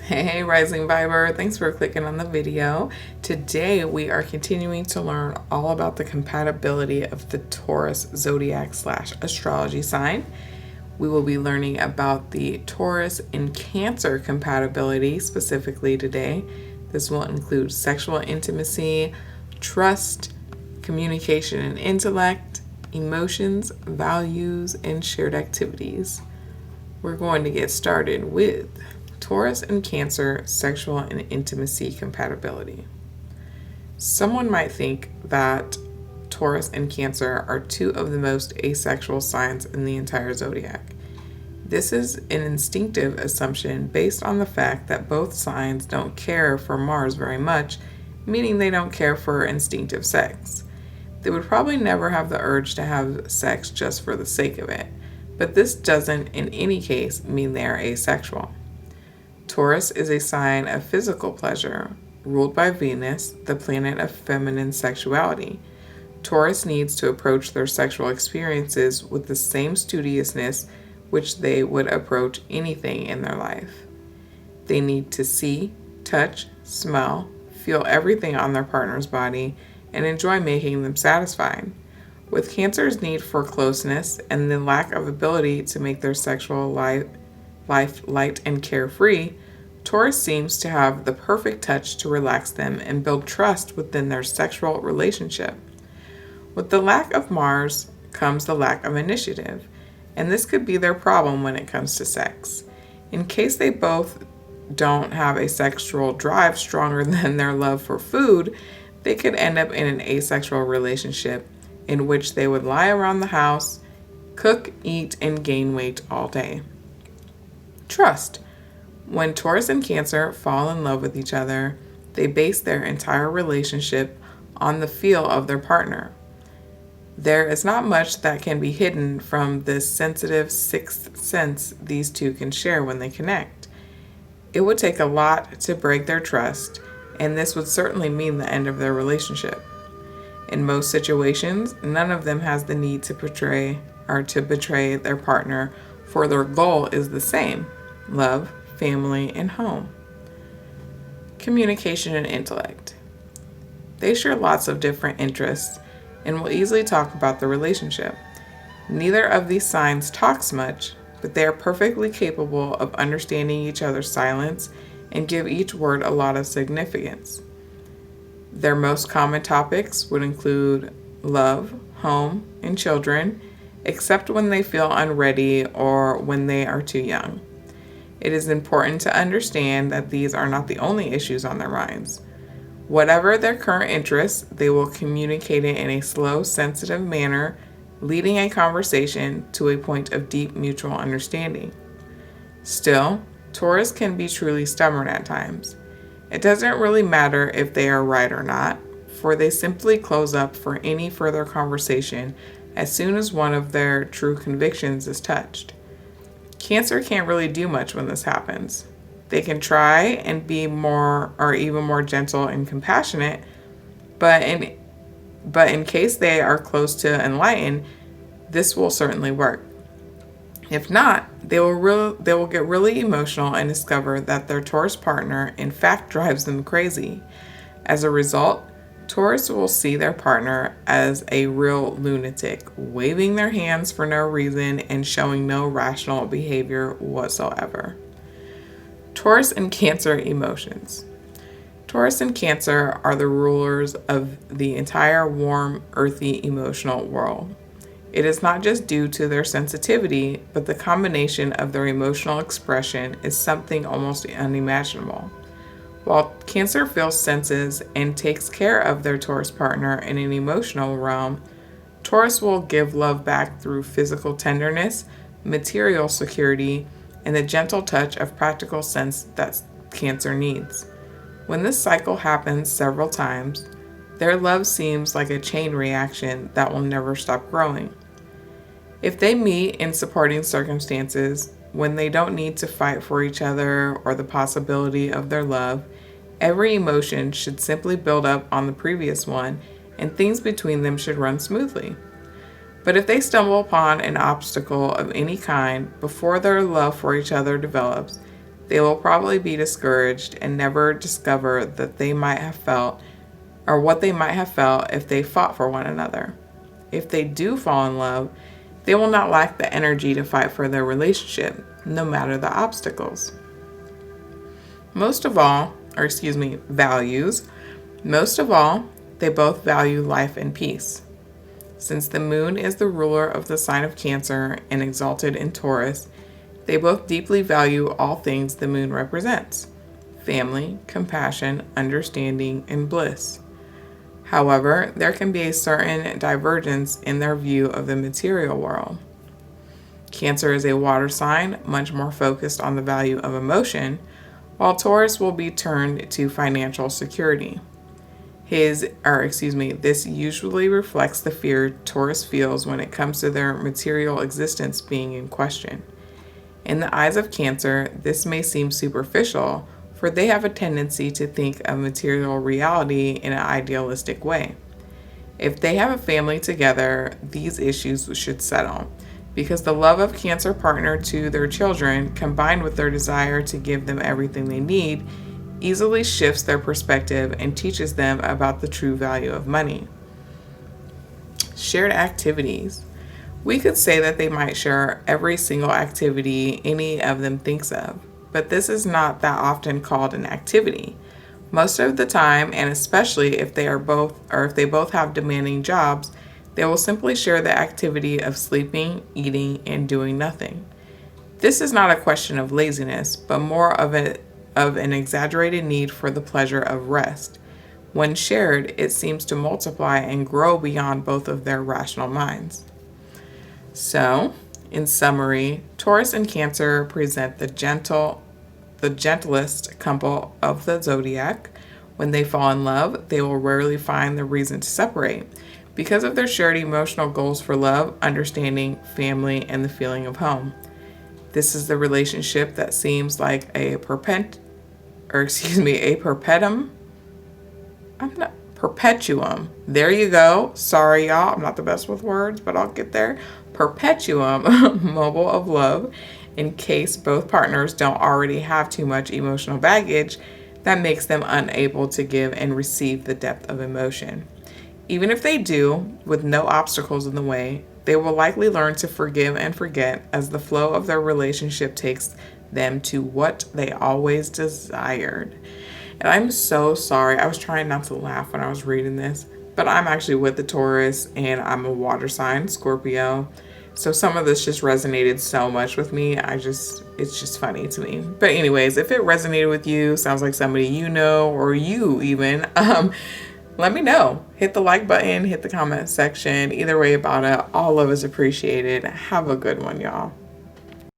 Hey, Rising Viber, thanks for clicking on the video. Today we are continuing to learn all about the compatibility of the Taurus zodiac / astrology sign. We will be learning about the Taurus and Cancer compatibility specifically today. This will include sexual intimacy, trust, communication and intellect, emotions, values, and shared activities. We're going to get started with Taurus and Cancer sexual and intimacy compatibility. Someone might think that Taurus and Cancer are two of the most asexual signs in the entire zodiac. This is an instinctive assumption based on the fact that both signs don't care for Mars very much, meaning they don't care for instinctive sex. They would probably never have the urge to have sex just for the sake of it, but this doesn't in any case mean they are asexual. Taurus is a sign of physical pleasure, ruled by Venus, the planet of feminine sexuality. Taurus needs to approach their sexual experiences with the same studiousness which they would approach anything in their life. They need to see, touch, smell, feel everything on their partner's body, and enjoy making them satisfied. With Cancer's need for closeness and the lack of ability to make their sexual life light and carefree, Taurus seems to have the perfect touch to relax them and build trust within their sexual relationship. With the lack of Mars comes the lack of initiative, and this could be their problem when it comes to sex. In case they both don't have a sexual drive stronger than their love for food, they could end up in an asexual relationship in which they would lie around the house, cook, eat, and gain weight all day. Trust. When Taurus and Cancer fall in love with each other, they base their entire relationship on the feel of their partner. There is not much that can be hidden from this sensitive sixth sense these two can share when they connect. It would take a lot to break their trust, and this would certainly mean the end of their relationship. In most situations, none of them has the need to betray their partner, for their goal is the same: love, family, and home. Communication and intellect. They share lots of different interests and will easily talk about the relationship. Neither of these signs talks much, but they are perfectly capable of understanding each other's silence and give each word a lot of significance. Their most common topics would include love, home, and children, except when they feel unready or when they are too young. It is important to understand that these are not the only issues on their minds. Whatever their current interests, they will communicate it in a slow, sensitive manner, leading a conversation to a point of deep mutual understanding. Still, Taurus can be truly stubborn at times. It doesn't really matter if they are right or not, for they simply close up for any further conversation as soon as one of their true convictions is touched. Cancer can't really do much when this happens. They can try and be more or even more gentle and compassionate, but in case they are close to enlightened, this will certainly work. If not, they will get really emotional and discover that their Taurus partner in fact drives them crazy. As a result, Taurus will see their partner as a real lunatic, waving their hands for no reason and showing no rational behavior whatsoever. Taurus and Cancer emotions. Taurus and Cancer are the rulers of the entire warm, earthy, emotional world. It is not just due to their sensitivity, but the combination of their emotional expression is something almost unimaginable. While Cancer feels senses and takes care of their Taurus partner in an emotional realm, Taurus will give love back through physical tenderness, material security, and the gentle touch of practical sense that Cancer needs. When this cycle happens several times, their love seems like a chain reaction that will never stop growing. If they meet in supporting circumstances, when they don't need to fight for each other or the possibility of their love, every emotion should simply build up on the previous one, and things between them should run smoothly. But if they stumble upon an obstacle of any kind before their love for each other develops, They will probably be discouraged and never discover that they might have felt or what they might have felt if they fought for one another. If they do fall in love, they will not lack the energy to fight for their relationship, no matter the obstacles. Values. Most of all, they both value life and peace. Since the moon is the ruler of the sign of Cancer and exalted in Taurus, they both deeply value all things the moon represents: family, compassion, understanding, and bliss. However, there can be a certain divergence in their view of the material world. Cancer is a water sign, much more focused on the value of emotion, while Taurus will be turned to financial security. This usually reflects the fear Taurus feels when it comes to their material existence being in question. In the eyes of Cancer, this may seem superficial, for they have a tendency to think of material reality in an idealistic way. If they have a family together, these issues should settle, because the love of Cancer partner to their children, combined with their desire to give them everything they need, easily shifts their perspective and teaches them about the true value of money. Shared activities. We could say that they might share every single activity any of them thinks of, but this is not that often called an activity. Most of the time, and especially if they both have demanding jobs, they will simply share the activity of sleeping, eating, and doing nothing. This is not a question of laziness, but more of an exaggerated need for the pleasure of rest. When shared, it seems to multiply and grow beyond both of their rational minds. So, in summary, Taurus and Cancer present the gentlest couple of the zodiac. When they fall in love, they will rarely find the reason to separate because of their shared emotional goals for love, understanding, family, and the feeling of home. This is the relationship that seems like a perpetuum. There you go. Sorry, y'all. I'm not the best with words, but I'll get there. Perpetuum mobile of love, in case both partners don't already have too much emotional baggage that makes them unable to give and receive the depth of emotion. Even if they do, with no obstacles in the way, they will likely learn to forgive and forget as the flow of their relationship takes them to what they always desired. And I'm so sorry. I was trying not to laugh when I was reading this, but I'm actually with the Taurus and I'm a water sign, Scorpio. So some of this just resonated so much with me. It's just funny to me. But anyways, if it resonated with you, sounds like somebody you know, or you even, let me know. Hit the like button, hit the comment section. Either way about it, all love is appreciated. Have a good one, y'all.